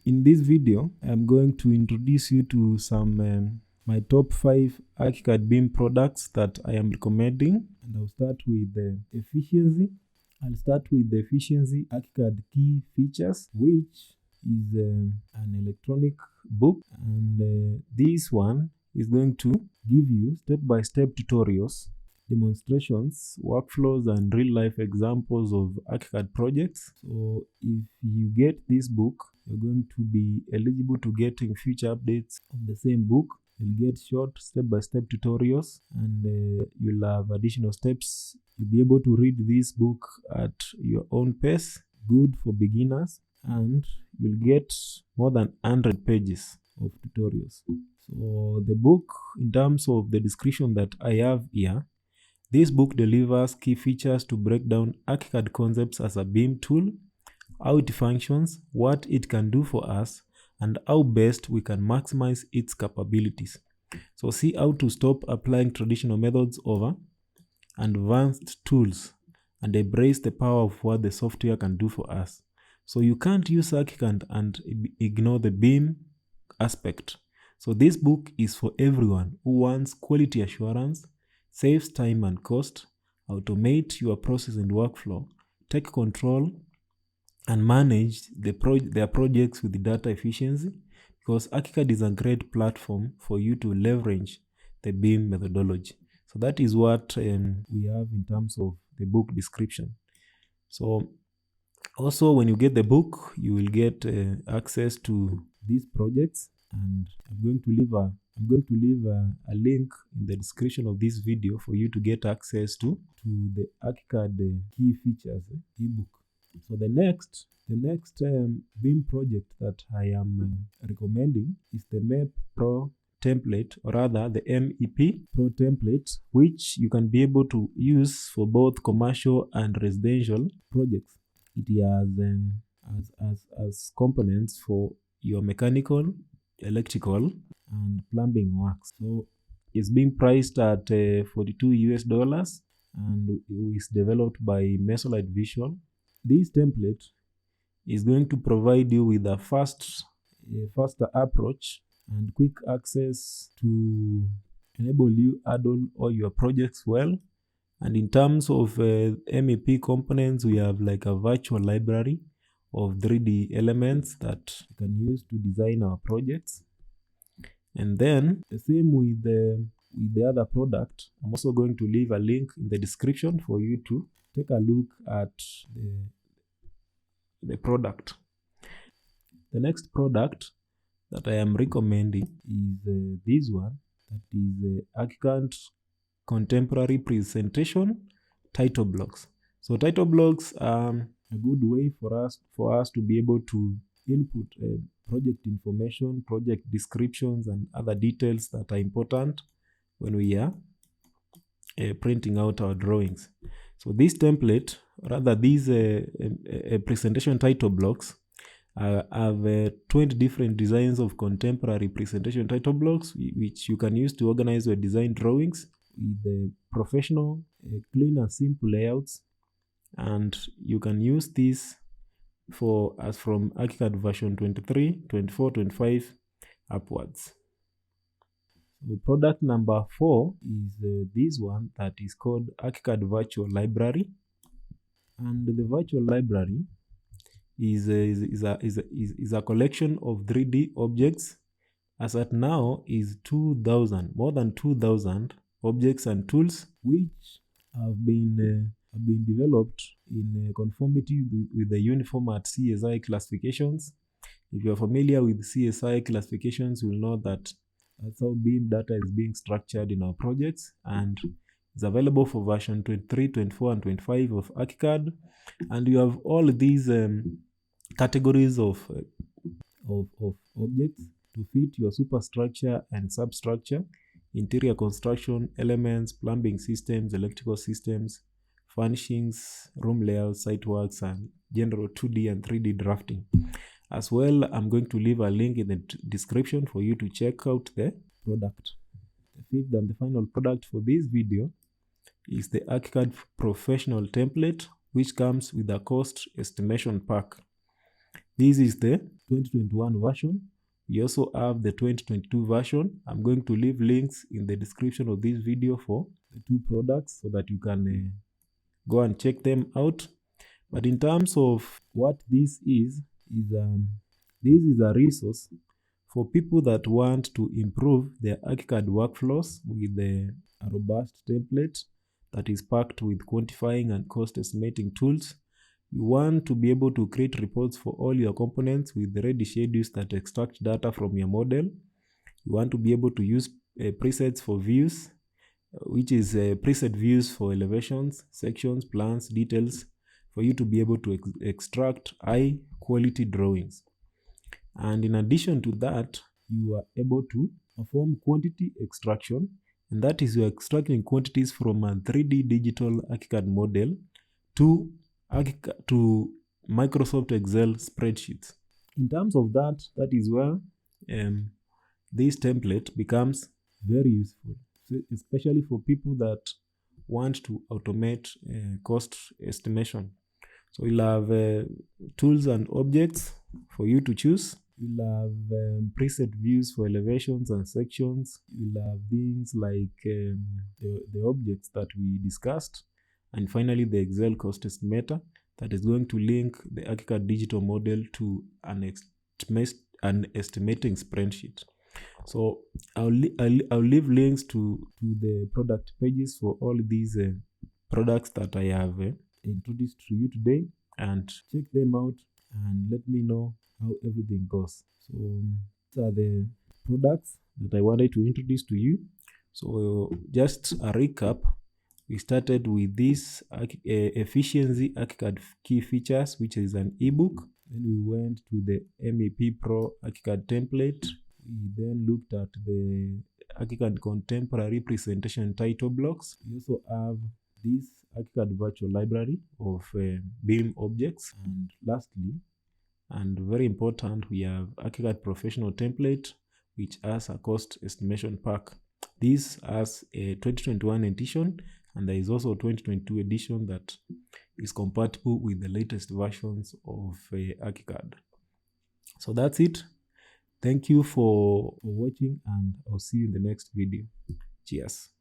In this video, I'm going to introduce you to some my top 5 ArchiCAD BIM products that I am recommending, and I'll start with the efficiency. I'll start with the efficiency ArchiCAD Key Features, which is an electronic book, and this one is going to give you step-by-step tutorials, demonstrations, workflows, and real-life examples of ArchiCAD projects. So if you get this book, you're going to be eligible to getting future updates of the same book. You'll get short step-by-step tutorials, and you'll have additional steps. You'll be able to read this book at your own pace, good for beginners, and you'll get more than 100 pages of tutorials. So the book, in terms of the description that I have here, this book delivers key features to break down ArchiCAD concepts as a BIM tool, how it functions, what it can do for us, and how best we can maximize its capabilities. So see how to stop applying traditional methods over advanced tools and embrace the power of what the software can do for us. So you can't use ArchiCAD and ignore the BIM aspect. So this book is for everyone who wants quality assurance, saves time and cost, automate your process and workflow, take control, and manage their projects with data efficiency, because ArchiCAD is a great platform for you to leverage the BIM methodology. So that is what we have in terms of the book description. So also, when you get the book, you will get access to these projects, and I'm going to leave a link in the description of this video for you to get access to the ArchiCAD Key Features ebook. So the next BIM project that I am recommending is the MEP Pro template, or rather the MEP Pro template, which you can be able to use for both commercial and residential projects. It has components for your mechanical, electrical, and plumbing works. So it's being priced at $42 and is developed by Mesolite Visual. This template is going to provide you with a faster approach and quick access to enable you add on all your projects well. And in terms of MEP components, we have like a virtual library of 3D elements that you can use to design our projects. And then the same with the other product. I'm also going to leave a link in the description for you to take a look at the product. The next product that I am recommending is this one, that is ArchiCAD Contemporary Presentation Title Blocks. So title blocks are a good way for us to be able to input project information, project descriptions, and other details that are important when we are printing out our drawings. So this template, rather these presentation title blocks, have 20 different designs of contemporary presentation title blocks, which you can use to organize your design drawings with professional, clean and simple layouts. And you can use this as from ArchiCAD version 23, 24, 25 upwards. So product number 4 is this one that is called ArchiCAD Virtual Library. And the virtual library is a collection of 3D objects. As at now is more than 2,000 objects and tools, which have been developed in conformity with the uniform at CSI classifications. If you are familiar with CSI classifications, you will know that that's how BIM data is being structured in our projects, and it's available for version 23, 24, and 25 of ArchiCAD. And you have all these categories of objects to fit your superstructure and substructure, interior construction, elements, plumbing systems, electrical systems, furnishings, room layouts, site works, and general 2D and 3D drafting. As well, I'm going to leave a link in the description for you to check out the product. The fifth and the final product for this video is the ArchiCAD Professional Template, which comes with a cost estimation pack. This is the 2021 version. We also have the 2022 version. I'm going to leave links in the description of this video for the two products so that you can go and check them out. But in terms of what this is a resource for people that want to improve their ArchiCAD workflows with a robust template that is packed with quantifying and cost estimating tools. You want to be able to create reports for all your components with ready schedules that extract data from your model. You want to be able to use presets for views, which is preset views for elevations, sections, plans, details, for you to be able to extract high quality drawings. And in addition to that, you are able to perform quantity extraction, and that is you're extracting quantities from a 3D digital ArchiCAD model to Microsoft Excel spreadsheets. In terms of that is where this template becomes very useful, especially for people that want to automate cost estimation. So you'll have tools and objects for you to choose. You'll have preset views for elevations and sections. You'll have things like the objects that we discussed. And finally, the Excel cost estimator that is going to link the ArchiCAD digital model to an estimating spreadsheet. So I'll leave links to the product pages for all these products that I have introduced to you today, and check them out and let me know how everything goes. So these are the products that I wanted to introduce to you. So just a recap. We started with this efficiency ArchiCAD Key Features, which is an ebook. Then we went to the MEP Pro ArchiCAD template. We then looked at the ArchiCAD Contemporary Presentation title blocks. We also have this ArchiCAD Virtual Library of BIM objects. And lastly, and very important, we have ArchiCAD Professional Template, which has a cost estimation pack. This has a 2021 edition, and there is also a 2022 edition that is compatible with the latest versions of ArchiCAD. So that's it. Thank you for watching, and I'll see you in the next video. Cheers.